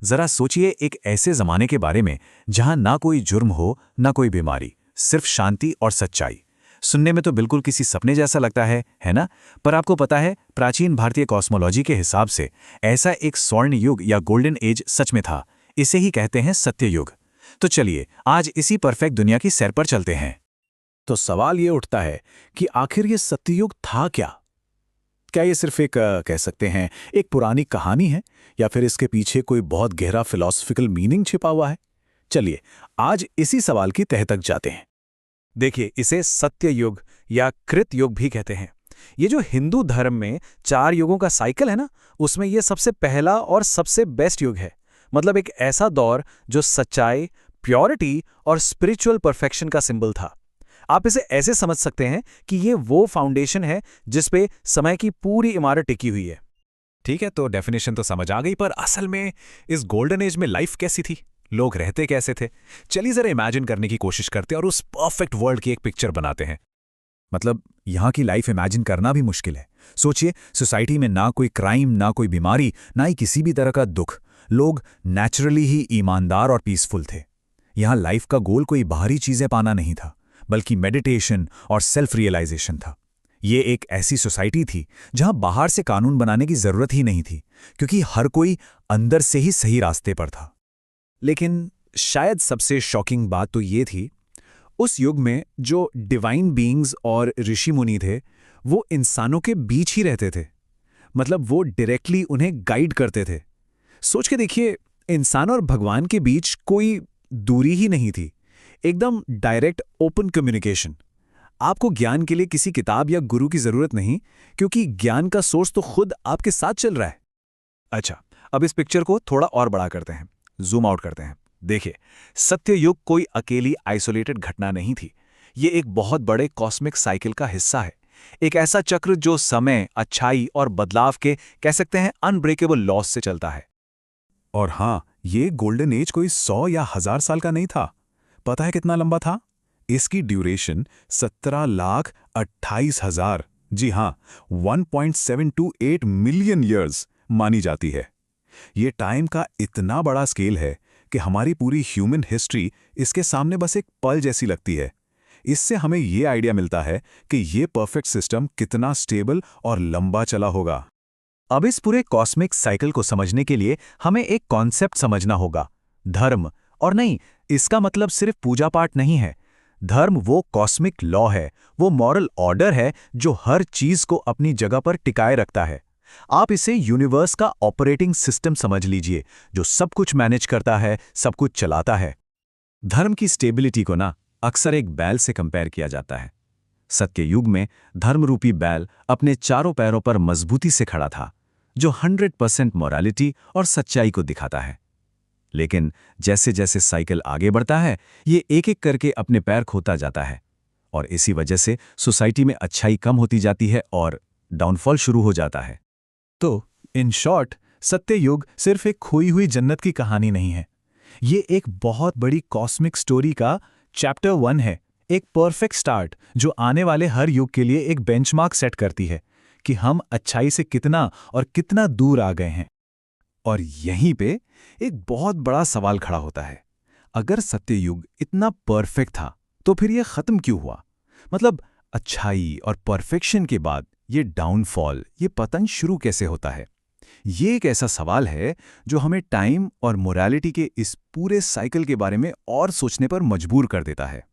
जरा सोचिए एक ऐसे जमाने के बारे में जहां ना कोई जुर्म हो ना कोई बीमारी, सिर्फ शांति और सच्चाई। सुनने में तो बिल्कुल किसी सपने जैसा लगता है ना? पर आपको पता है, प्राचीन भारतीय कॉस्मोलॉजी के हिसाब से ऐसा एक स्वर्ण युग या गोल्डन एज सच में था। इसे ही कहते हैं सत्य युग। तो चलिए आज इसी परफेक्ट दुनिया की सैर पर चलते हैं। तो सवाल ये उठता है कि आखिर ये सत्ययुग था क्या? क्या ये सिर्फ एक कह सकते हैं एक पुरानी कहानी है, या फिर इसके पीछे कोई बहुत गहरा फिलॉसफिकल मीनिंग छिपा हुआ है? चलिए आज इसी सवाल की तह तक जाते हैं। देखिए, इसे सत्य युग या कृत युग भी कहते हैं। ये जो हिंदू धर्म में 4 युगों का साइकिल है ना, उसमें ये सबसे पहला और सबसे बेस्ट युग है। मतलब एक ऐसा दौर जो सच्चाई, प्योरिटी और स्पिरिचुअल परफेक्शन का सिंबल था। आप इसे ऐसे समझ सकते हैं कि ये वो फाउंडेशन है जिस पे समय की पूरी इमारत टिकी हुई है। ठीक है, तो डेफिनेशन तो समझ आ गई, पर असल में इस गोल्डन एज में लाइफ कैसी थी? लोग रहते कैसे थे? चलिए जरा इमेजिन करने की कोशिश करते हैं और उस परफेक्ट वर्ल्ड की एक पिक्चर बनाते हैं। मतलब यहाँ की लाइफ इमेजिन करना भी मुश्किल है। सोचिए, सोसाइटी में ना कोई क्राइम, ना कोई बीमारी, ना ही किसी भी तरह का दुख। लोग नेचुरली ही ईमानदार और पीसफुल थे। यहाँ लाइफ का गोल कोई बाहरी चीजें पाना नहीं था, बल्कि मेडिटेशन और सेल्फ रियलाइजेशन था। ये एक ऐसी सोसाइटी थी जहां बाहर से कानून बनाने की जरूरत ही नहीं थी, क्योंकि हर कोई अंदर से ही सही रास्ते पर था। लेकिन शायद सबसे शॉकिंग बात तो ये थी, उस युग में जो डिवाइन बीइंग्स और ऋषि मुनि थे, वो इंसानों के बीच ही रहते थे। मतलब वो डायरेक्टली उन्हें गाइड करते थे। सोच के देखिए, इंसान और भगवान के बीच कोई दूरी ही नहीं थी। एकदम डायरेक्ट ओपन कम्युनिकेशन। आपको ज्ञान के लिए किसी किताब या गुरु की जरूरत नहीं, क्योंकि ज्ञान का सोर्स तो खुद आपके साथ चल रहा है। अच्छा, अब इस पिक्चर को थोड़ा और बड़ा करते हैं, जूम आउट करते हैं। देखिए, सत्य युग कोई अकेली आइसोलेटेड घटना नहीं थी। ये एक बहुत बड़े कॉस्मिक साइकिल का हिस्सा है। एक ऐसा चक्र जो समय, अच्छाई और बदलाव के कह सकते हैं अनब्रेकेबल लॉस से चलता है। और हाँ, ये गोल्डन एज कोई 100 या 1000 साल का नहीं था। पता है कितना लंबा था? इसकी ड्यूरेशन 17,28,000, जी हाँ, 1.728 मिलियन ईयर्स मानी जाती है। ये टाइम का इतना बड़ा स्केल है कि हमारी पूरी ह्यूमन हिस्ट्री इसके सामने बस एक पल जैसी लगती है। इससे हमें ये आइडिया मिलता है कि ये परफेक्ट सिस्टम कितना स्टेबल और लंबा चला होगा। अब इस पूरे कॉस्मिक साइकिल को समझने के लिए हमें एक कॉन्सेप्ट समझना होगा, धर्म। और नहीं, इसका मतलब सिर्फ पूजा पाठ नहीं है। धर्म वो कॉस्मिक लॉ है, वो मॉरल ऑर्डर है जो हर चीज को अपनी जगह पर टिकाए रखता है। आप इसे यूनिवर्स का ऑपरेटिंग सिस्टम समझ लीजिए, जो सब कुछ मैनेज करता है, सब कुछ चलाता है। धर्म की स्टेबिलिटी को ना अक्सर एक बैल से कंपेयर किया जाता है। सत्य युग में धर्मरूपी बैल अपने चारों पैरों पर मजबूती से खड़ा था, जो 100% मोरालिटी और सच्चाई को दिखाता है। लेकिन जैसे जैसे साइकिल आगे बढ़ता है, ये एक एक करके अपने पैर खोता जाता है, और इसी वजह से सोसाइटी में अच्छाई कम होती जाती है और डाउनफॉल शुरू हो जाता है। तो इन शॉर्ट, सत्य युग सिर्फ एक खोई हुई जन्नत की कहानी नहीं है। ये एक बहुत बड़ी कॉस्मिक स्टोरी का चैप्टर 1 है, एक परफेक्ट स्टार्ट जो आने वाले हर युग के लिए एक बेंचमार्क सेट करती है कि हम अच्छाई से कितना और कितना दूर आ गए हैं। और यहीं पे एक बहुत बड़ा सवाल खड़ा होता है, अगर सत्य युग इतना परफेक्ट था तो फिर ये खत्म क्यों हुआ? मतलब अच्छाई और परफेक्शन के बाद ये डाउनफॉल, ये पतन शुरू कैसे होता है? ये एक ऐसा सवाल है जो हमें टाइम और मोरालिटी के इस पूरे साइकिल के बारे में और सोचने पर मजबूर कर देता है।